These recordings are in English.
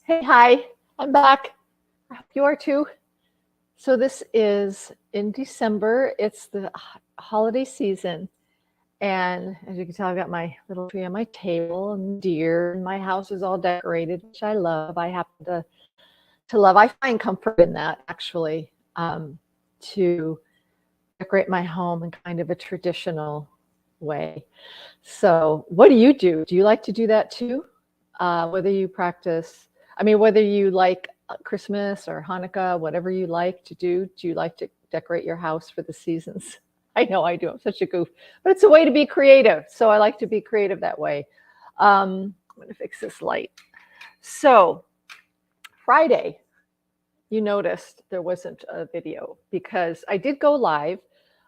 Hey, hi, I'm back. I hope you are too. So, this is in December. It's the holiday season. And as you can tell, I've got my little tree on my table and deer, and my house is all decorated, which I love. I happen to love, I find comfort in that actually, to decorate my home in kind of a traditional way. So, what do you do? Do you like to do that too? Whether you practice, I mean, whether you like Christmas or Hanukkah, whatever you like to do you like to decorate your house for the seasons? I know I do. I'm such a goof, but it's a way to be creative. So I like to be creative that way. I'm going to fix this light. So, Friday, you noticed there wasn't a video because I did go live.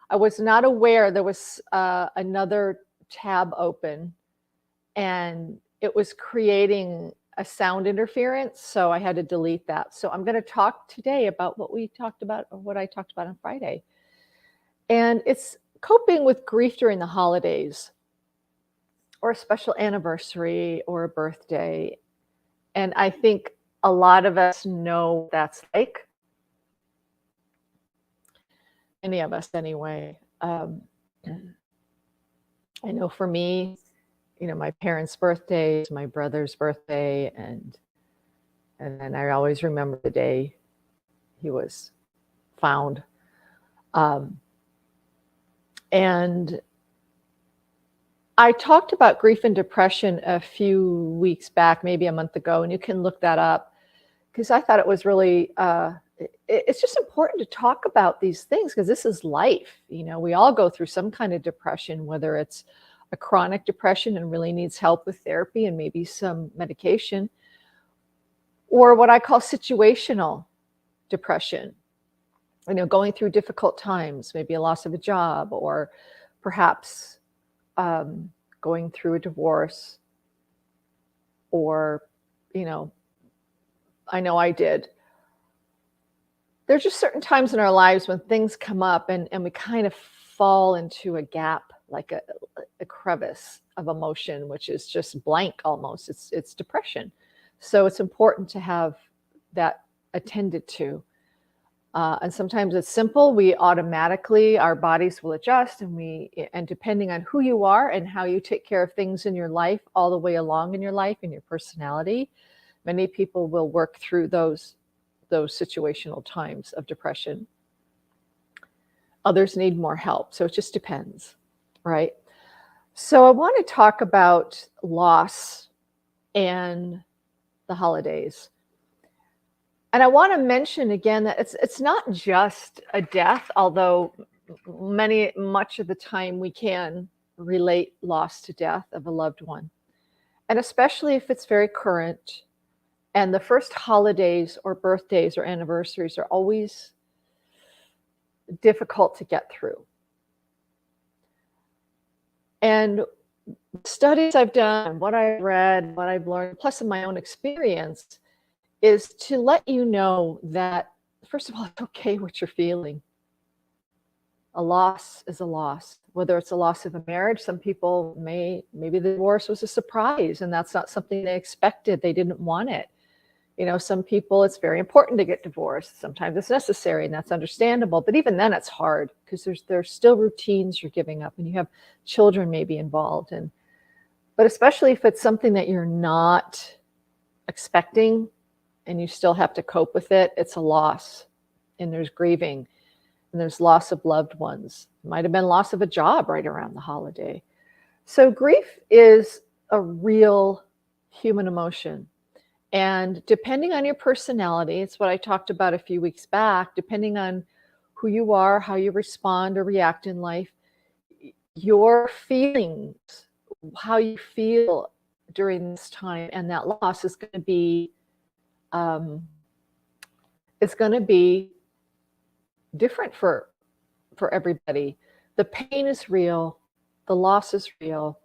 I was not aware there was another tab open and it was creating a sound interference. So I had to delete that. So I'm going to talk today about what we talked about or what I talked about on Friday. And it's coping with grief during the holidays or a special anniversary or a birthday. And I think a lot of us know what that's like. Many of us, anyway. I know for me, my parents' birthdays, my brother's birthday, and then I always remember the day he was found. Um, and I talked about grief and depression a few weeks back, maybe a month ago, and you can look that up because I thought it was really, it's just important to talk about these things because this is life. We all go through some kind of depression, whether it's a chronic depression and really needs help with therapy and maybe some medication, or what I call situational depression. Going through difficult times, maybe a loss of a job, or perhaps going through a divorce, or, I know I did. There's just certain times in our lives when things come up and we kind of fall into a gap, like a crevice of emotion, which is just blank almost. It's depression. So it's important to have that attended to. And sometimes it's simple. We automatically, our bodies will adjust, and depending on who you are and how you take care of things in your life, all the way along in your life and your personality, many people will work through those situational times of depression. Others need more help. So it just depends, right? So I want to talk about loss and the holidays. And I want to mention again that it's not just a death, although much of the time we can relate loss to death of a loved one. And especially if it's very current. And the first holidays or birthdays or anniversaries are always difficult to get through. And studies I've done, what I've read, what I've learned, plus in my own experience, is to let you know that, first of all, it's okay what you're feeling. A loss is a loss, whether it's a loss of a marriage. Some people maybe the divorce was a surprise and that's not something they expected. They didn't want it. Some people, it's very important to get divorced. Sometimes it's necessary and that's understandable. But even then it's hard because there's still routines you're giving up and you have children maybe involved. But especially if it's something that you're not expecting, and you still have to cope with it, it's a loss. And there's grieving, and there's loss of loved ones. It might have been loss of a job right around the holiday. So grief is a real human emotion. And depending on your personality, it's what I talked about a few weeks back, depending on who you are, how you respond or react in life, your feelings, how you feel during this time and that loss is going to be it's going to be different for everybody. The pain is real, the loss is real,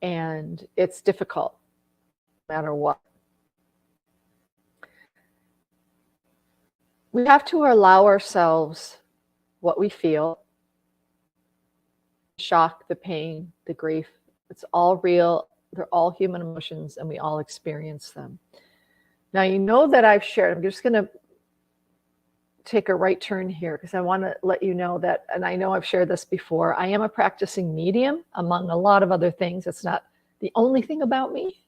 and it's difficult no matter what. We have to allow ourselves what we feel, shock, the pain, the grief. It's all real. They're all human emotions, and we all experience them. Now, you know that I've shared, I'm just going to take a right turn here because I want to let you know that, and I know I've shared this before, I am a practicing medium among a lot of other things. It's not the only thing about me,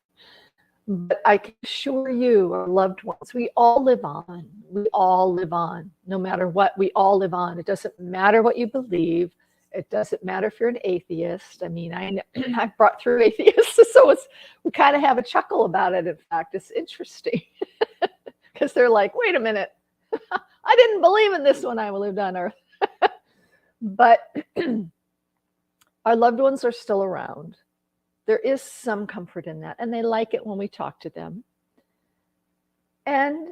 but I can assure you, our loved ones, we all live on. We all live on. No matter what, we all live on. It doesn't matter what you believe. It doesn't matter if you're an atheist. I mean, I've brought through atheists, so we kind of have a chuckle about it. In fact, it's interesting because they're like, wait a minute, I didn't believe in this when I lived on Earth. But our loved ones are still around. There is some comfort in that, and they like it when we talk to them. And,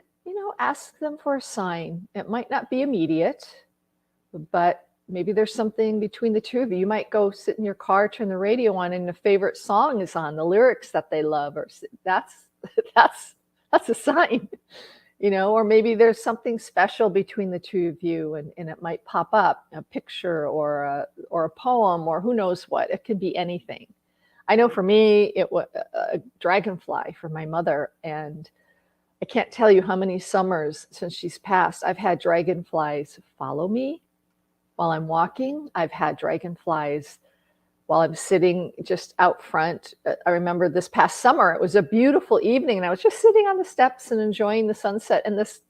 ask them for a sign. It might not be immediate, but maybe there's something between the two of you. You might go sit in your car, turn the radio on, and the favorite song is on, the lyrics that they love, or that's a sign, or maybe there's something special between the two of you, and it might pop up, a picture or a poem, or who knows what. It could be anything. I know for me, it was a dragonfly for my mother, and I can't tell you how many summers since she's passed, I've had dragonflies follow me while I'm walking. I've had dragonflies while I'm sitting just out front. I remember this past summer, it was a beautiful evening, and I was just sitting on the steps and enjoying the sunset, and this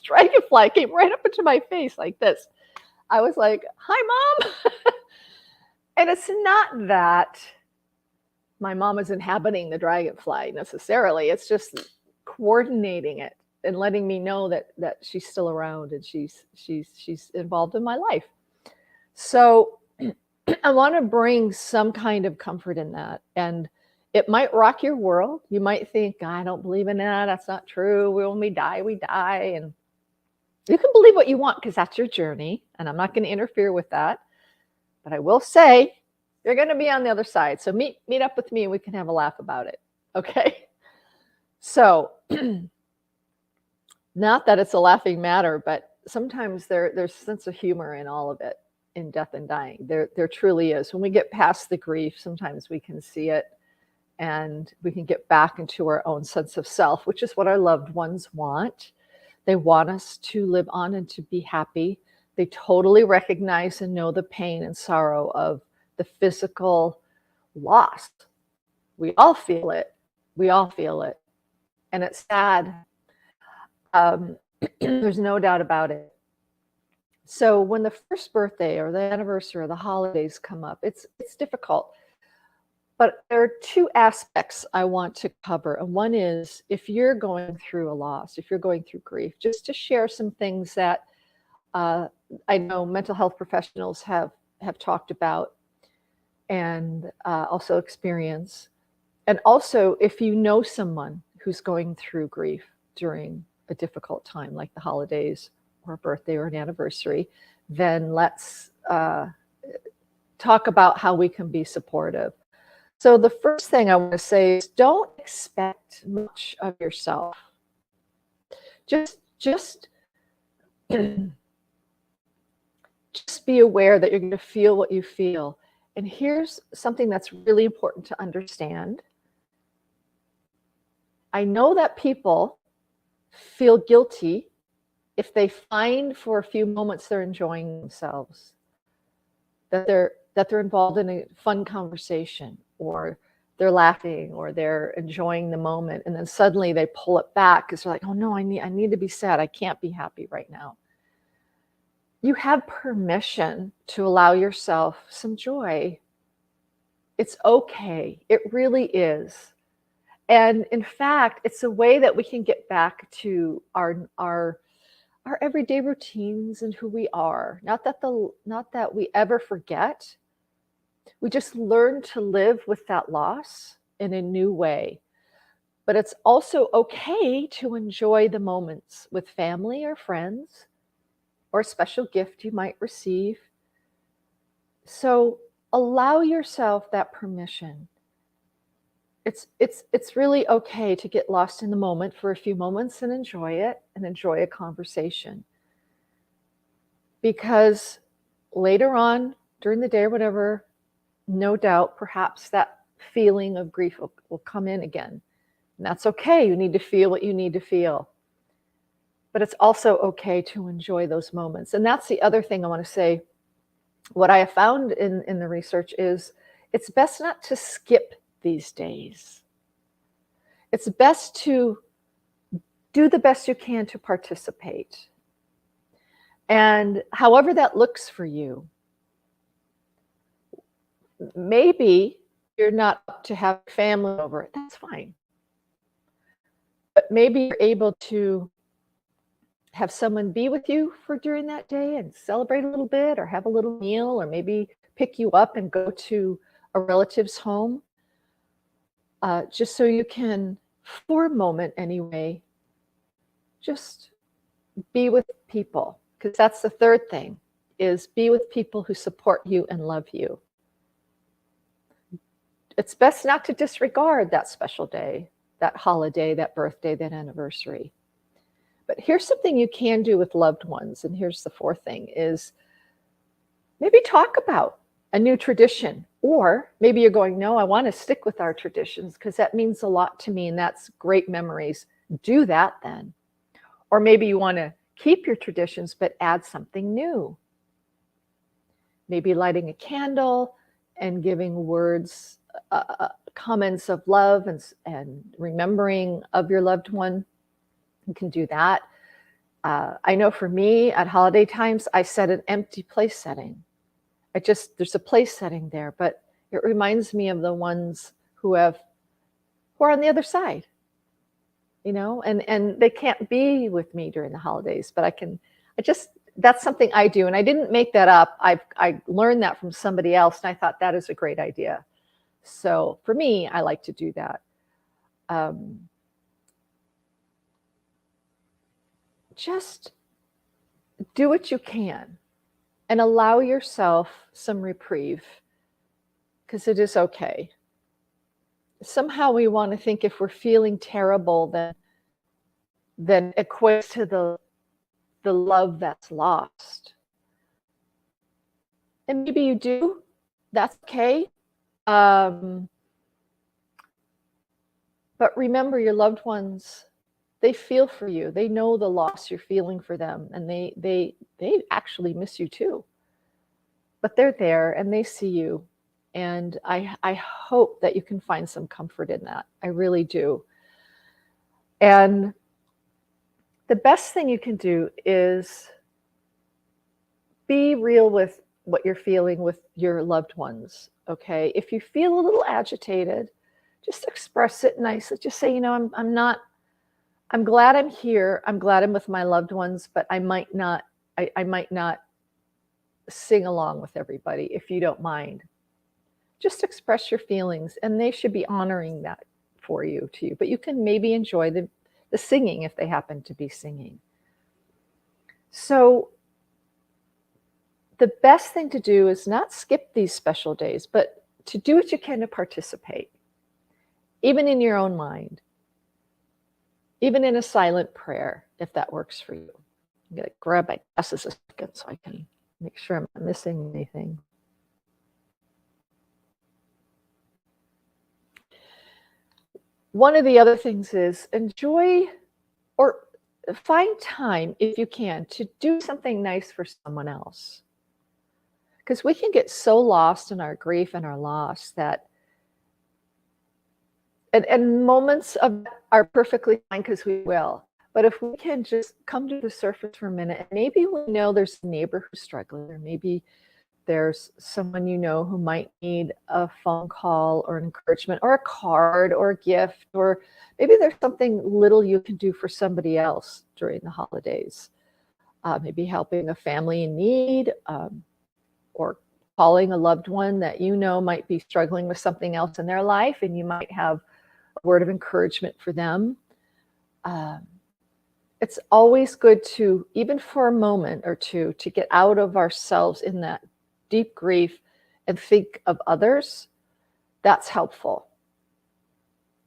dragonfly came right up into my face like this. I was like, hi, Mom. And it's not that my mom is inhabiting the dragonfly necessarily. It's just coordinating it and letting me know that she's still around and she's involved in my life. So I want to bring some kind of comfort in that. And it might rock your world. You might think, I don't believe in that. That's not true. When we die, we die. And you can believe what you want because that's your journey. And I'm not going to interfere with that. But I will say, you're going to be on the other side. So meet up with me and we can have a laugh about it. Okay? So not that it's a laughing matter, but sometimes there's a sense of humor in all of it, in death and dying. There truly is. When we get past the grief, sometimes we can see it and we can get back into our own sense of self, which is what our loved ones want. They want us to live on and to be happy. They totally recognize and know the pain and sorrow of the physical loss. We all feel it. We all feel it. And it's sad. There's no doubt about it. So when the first birthday or the anniversary or the holidays come up, it's difficult. But there are two aspects I want to cover. And one is if you're going through a loss, if you're going through grief, just to share some things that I know mental health professionals have talked about and also experience. And also, if you know someone who's going through grief during a difficult time, like the holidays or a birthday or an anniversary, then let's talk about how we can be supportive. So the first thing I want to say is don't expect much of yourself. Just be aware that you're going to feel what you feel. And here's something that's really important to understand. I know that people feel guilty if they find for a few moments they're enjoying themselves, that they're involved in a fun conversation, or they're laughing, or they're enjoying the moment, and then suddenly they pull it back because they're like, oh no, I need to be sad. I can't be happy right now. You have permission to allow yourself some joy. It's okay. It really is. And in fact, it's a way that we can get back to our everyday routines and who we are. Not that we ever forget. We just learn to live with that loss in a new way. But it's also okay to enjoy the moments with family or friends, or a special gift you might receive. So allow yourself that permission. It's really okay to get lost in the moment for a few moments and enjoy it and enjoy a conversation. Because later on during the day or whatever, no doubt, perhaps that feeling of grief will come in again. And that's okay. You need to feel what you need to feel. But it's also okay to enjoy those moments. And that's the other thing I want to say. What I have found in the research is it's best not to skip these days. It's best to do the best you can to participate. And however that looks for you, maybe you're not up to have family over. That's fine. But maybe you're able to have someone be with you for during that day and celebrate a little bit, or have a little meal, or maybe pick you up and go to a relative's home, just so you can, for a moment anyway, just be with people. Because that's the third thing, is be with people who support you and love you. It's best not to disregard that special day, that holiday, that birthday, that anniversary. But here's something you can do with loved ones. And here's the fourth thing, is maybe talk about a new tradition. Or maybe you're going, no, I want to stick with our traditions because that means a lot to me and that's great memories. Do that then. Or maybe you want to keep your traditions but add something new. Maybe lighting a candle and giving words, comments of love and remembering of your loved one. You can do that. I know for me at holiday times, I set an empty place setting. There's a place setting there, but it reminds me of the ones who are on the other side, and they can't be with me during the holidays, but that's something I do. And I didn't make that up. I learned that from somebody else, and I thought that is a great idea. So for me, I like to do that. Just do what you can and allow yourself some reprieve, because it is okay. Somehow we want to think if we're feeling terrible, then equates to the love that's lost. And maybe you do. That's okay. But remember, your loved ones, they feel for you. They know the loss you're feeling for them, and they actually miss you too. But they're there and they see you. And I hope that you can find some comfort in that. I really do. And the best thing you can do is be real with what you're feeling with your loved ones, okay? If you feel a little agitated, just express it nicely. Just say, I'm glad I'm here. I'm glad I'm with my loved ones, but I might not sing along with everybody if you don't mind. Just express your feelings, and they should be honoring that for you too. But you can maybe enjoy the singing if they happen to be singing. So the best thing to do is not skip these special days, but to do what you can to participate, even in your own mind, even in a silent prayer, if that works for you. I'm going to grab my glasses a second so I can make sure I'm not missing anything. One of the other things is enjoy or find time, if you can, to do something nice for someone else. Because we can get so lost in our grief and our loss that, and moments of are perfectly fine, because we will. But if we can just come to the surface for a minute, and maybe we know there's a neighbor who's struggling, or maybe there's someone who might need a phone call or an encouragement or a card or a gift, or maybe there's something little you can do for somebody else during the holidays. Maybe helping a family in need, or calling a loved one that might be struggling with something else in their life, and you might have a word of encouragement for them. It's always good to, even for a moment or two, to get out of ourselves in that deep grief and think of others. That's helpful.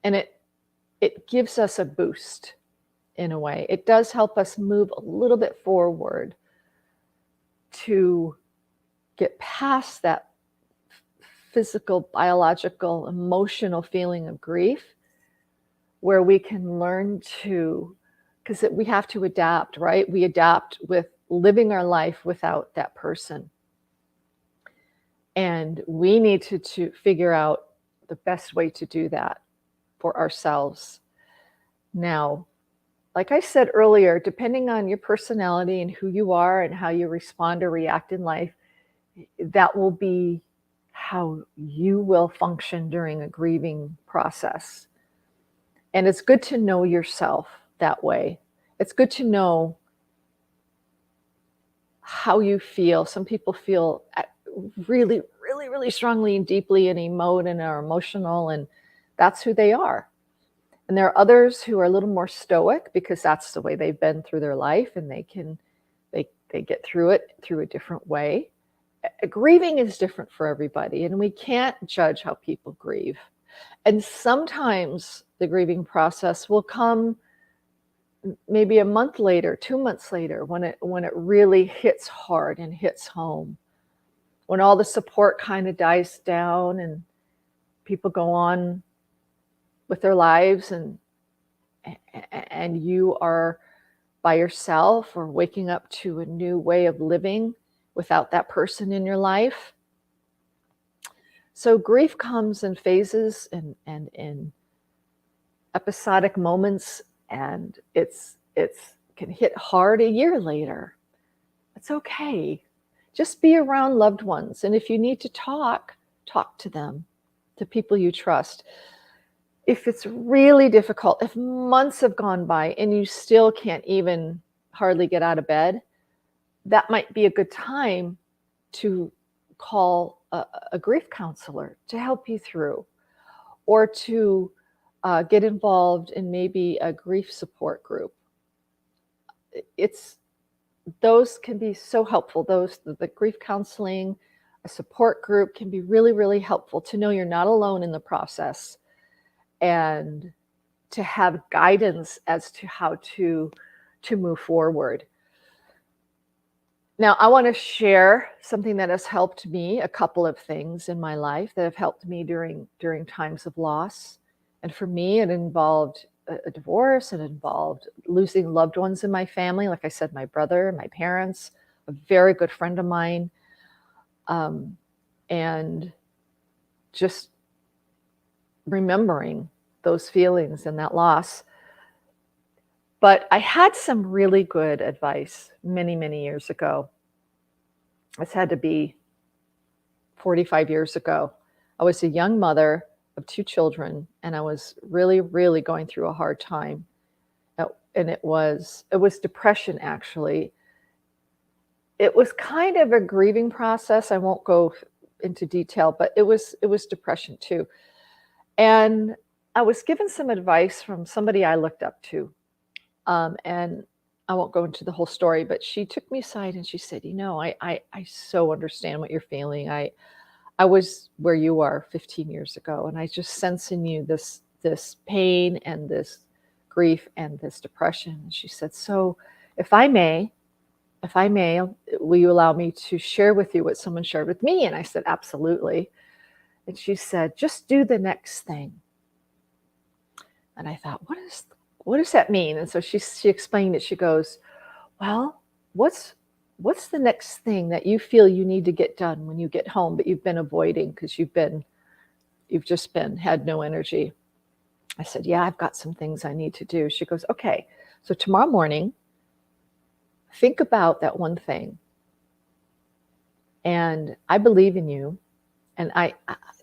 And it gives us a boost in a way. It does help us move a little bit forward to get past that physical, biological, emotional feeling of grief, where we can learn to, because we have to adapt, right? We adapt with living our life without that person. And we need to figure out the best way to do that for ourselves. Now, like I said earlier, depending on your personality and who you are and how you respond or react in life, that will be how you will function during a grieving process. And it's good to know yourself that way. It's good to know how you feel. Some people feel really, really, really strongly and deeply and emote and are emotional, and that's who they are. And there are others who are a little more stoic because that's the way they've been through their life, and they get through it through a different way. Grieving is different for everybody, and we can't judge how people grieve. And sometimes the grieving process will come maybe a month later, 2 months later, when it really hits hard and hits home, when all the support kind of dies down and people go on with their lives, and you are by yourself or waking up to a new way of living without that person in your life. So grief comes in phases and in episodic moments, and it's can hit hard a year later. It's okay. Just be around loved ones, and if you need to talk to them, to people you trust. If it's really difficult, if months have gone by and you still can't even hardly get out of bed, that might be a good time to call a grief counselor to help you through, or to get involved in maybe a grief support group. Those can be so helpful. The grief counseling, a support group can be really, really helpful to know you're not alone in the process, and to have guidance as to how to move forward. Now, I want to share something that has helped me, a couple of things in my life that have helped me during times of loss. And for me, it involved a divorce, it involved losing loved ones in my family. Like I said, my brother, my parents, a very good friend of mine, and just remembering those feelings and that loss. But I had some really good advice many, many years ago. This had to be 45 years ago. I was a young mother of 2 children, and I was really, really going through a hard time. And it was depression, actually. It was kind of a grieving process. I won't go into detail, but it was depression too. And I was given some advice from somebody I looked up to. And I won't go into the whole story, but she took me aside and she said, I so understand what you're feeling. I was where you are 15 years ago, and I just sense in you this pain and this grief and this depression. And she said, so if I may, will you allow me to share with you what someone shared with me? And I said, absolutely. And she said, just do the next thing. And I thought, what does that mean? And so she explained it. She goes, well, what's the next thing that you feel you need to get done when you get home, but you've been avoiding because you've just had no energy? I said, yeah, I've got some things I need to do. She goes, okay, so tomorrow morning, think about that one thing. And I believe in you. And I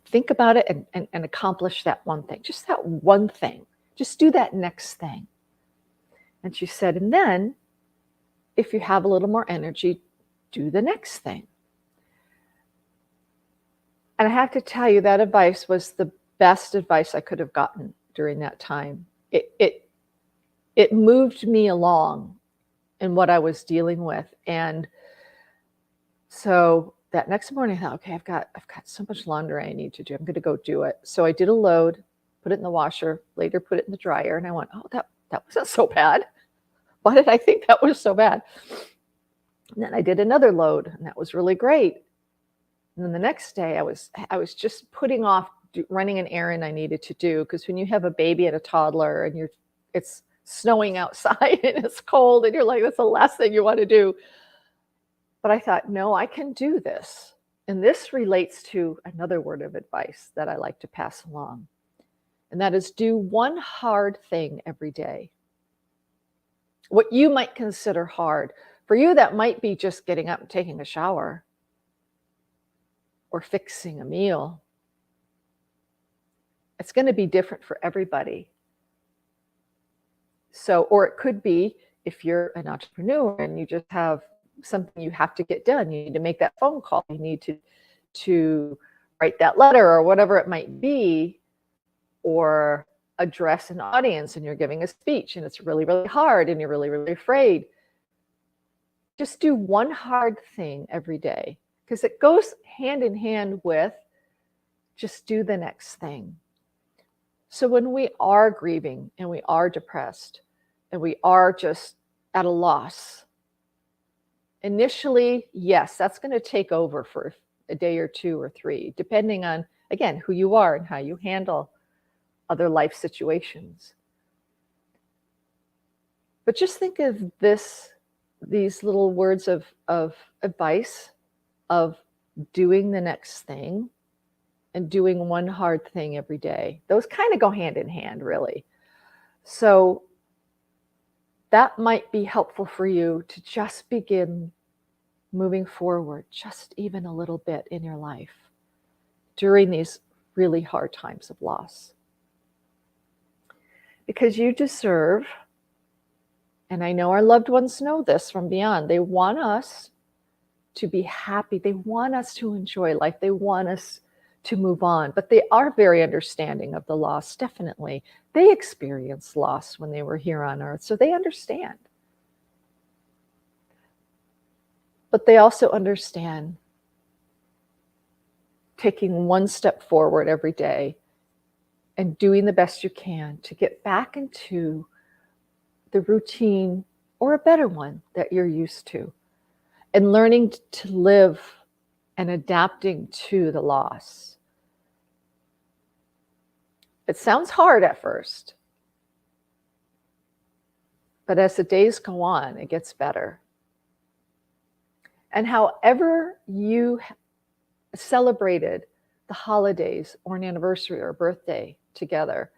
think about it and accomplish that one thing, just that one thing. Just do that next thing. And she said, and then if you have a little more energy, do the next thing. And I have to tell you, that advice was the best advice I could have gotten during that time. It moved me along in what I was dealing with. And so that next morning I thought, okay, I've got so much laundry I need to do. I'm going to go do it. So I did a load, put it in the washer, later put it in the dryer. And I went, oh, that wasn't so bad. Why did I think that was so bad? And then I did another load, and that was really great. And then the next day I was just putting off running an errand I needed to do, because when you have a baby and a toddler and it's snowing outside and it's cold and you're like, that's the last thing you want to do. But I thought, no, I can do this. And this relates to another word of advice that I like to pass along. And that is, do one hard thing every day. What you might consider hard. For you, that might be just getting up and taking a shower or fixing a meal. It's going to be different for everybody. So, or it could be if you're an entrepreneur and you just have something you have to get done. You need to make that phone call. You need to write that letter or whatever it might be, or address an audience and you're giving a speech and it's really, really hard and you're really, really afraid. Just do one hard thing every day, because it goes hand in hand with just do the next thing. So when we are grieving and we are depressed and we are just at a loss, initially, yes, that's going to take over for a day or 2 or 3, depending on, again, who you are and how you handle other life situations. But just think of these little words of advice of doing the next thing and doing one hard thing every day. Those kind of go hand in hand, really. So that might be helpful for you to just begin moving forward just even a little bit in your life during these really hard times of loss. Because you deserve, and I know our loved ones know this from beyond, they want us to be happy. They want us to enjoy life. They want us to move on. But they are very understanding of the loss, definitely. They experienced loss when they were here on earth, so they understand. But they also understand taking one step forward every day and doing the best you can to get back into the routine or a better one that you're used to, and learning to live and adapting to the loss. It sounds hard at first, but as the days go on, it gets better. And however you celebrated the holidays or an anniversary or a birthday together,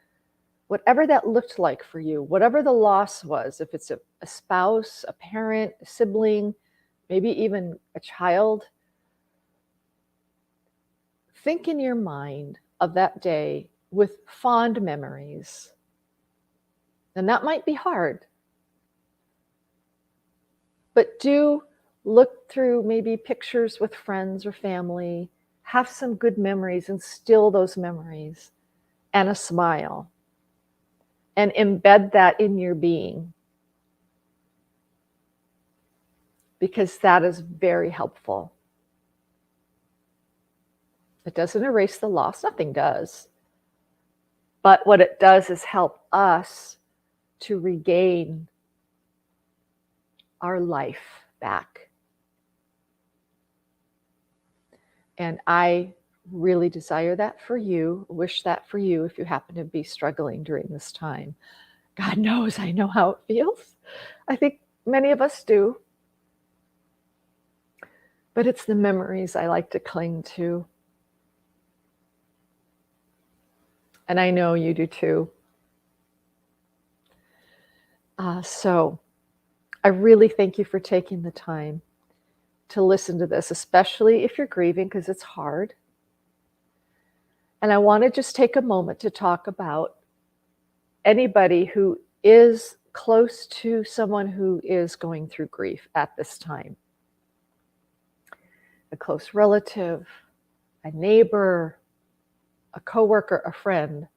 whatever that looked like for you, whatever the loss was, if it's a spouse, a parent, a sibling, maybe even a child, think in your mind of that day with fond memories. And that might be hard, but do look through maybe pictures with friends or family, have some good memories, instill those memories and a smile, and embed that in your being, because that is very helpful. It doesn't erase the loss, nothing does. But what it does is help us to regain our life back. And I really desire that for you, wish that for you if you happen to be struggling during this time. God knows I know how it feels. I think many of us do. But it's the memories I like to cling to. And I know you do too. So I really thank you for taking the time to listen to this, especially if you're grieving, because it's hard. And I want to just take a moment to talk about anybody who is close to someone who is going through grief at this time. A close relative, a neighbor, a coworker, a friend.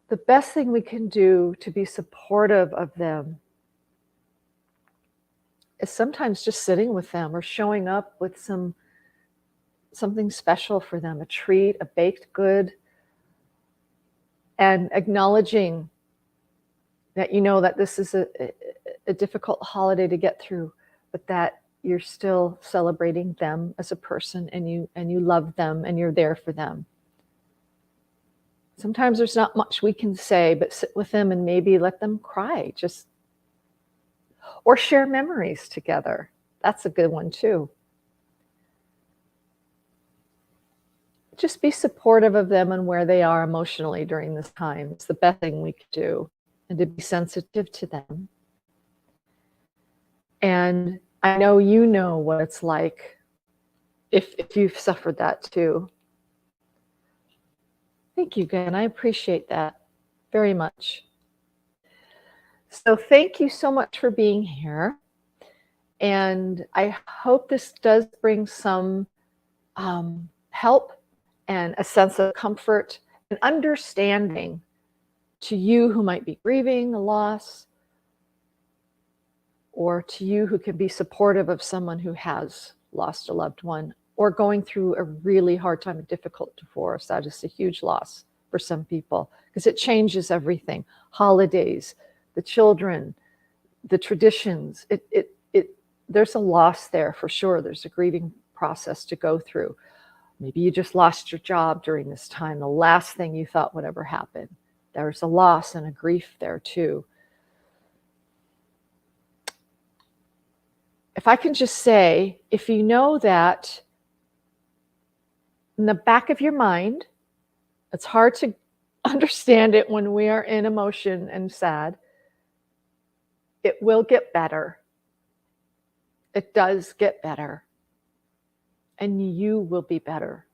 The best thing we can do to be supportive of them is sometimes just sitting with them or showing up with something special for them, a treat, a baked good, and acknowledging that you know that this is a difficult holiday to get through, but that you're still celebrating them as a person, and you love them, and you're there for them. Sometimes there's not much we can say, but sit with them and maybe let them cry, or share memories together. That's a good one too. Just be supportive of them and where they are emotionally during this time. It's the best thing we could do, and to be sensitive to them. And I know you know what it's like if you've suffered that too. Thank you again. I appreciate that very much. So thank you so much for being here. And I hope this does bring some help and a sense of comfort and understanding to you who might be grieving a loss, or to you who can be supportive of someone who has lost a loved one or going through a really hard time, a difficult divorce. That is a huge loss for some people because it changes everything. Holidays, the children, the traditions, there's a loss there for sure. There's a grieving process to go through. Maybe you just lost your job during this time, the last thing you thought would ever happen. There's a loss and a grief there too. If I can just say, if you know that in the back of your mind, it's hard to understand it when we are in emotion and sad, it will get better. It does get better. And you will be better.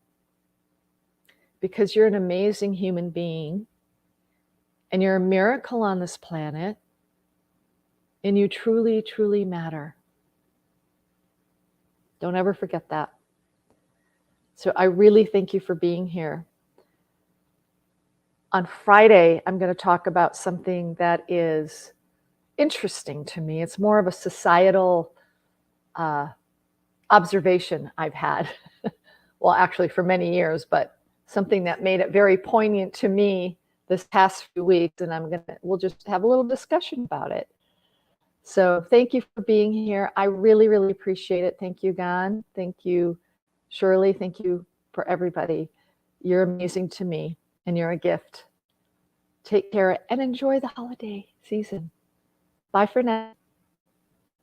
Because you're an amazing human being, and you're a miracle on this planet, and you truly, truly matter. Don't ever forget that. So I really thank you for being here. On Friday, I'm going to talk about something that is interesting to me. It's more of a societal observation I've had. Well, actually for many years, but something that made it very poignant to me this past few weeks, and we'll just have a little discussion about it. So thank you for being here. I really, really appreciate it. Thank you, Gan. Thank you, Shirley. Thank you for everybody. You're amazing to me, and you're a gift. Take care and enjoy the holiday season. Bye for now.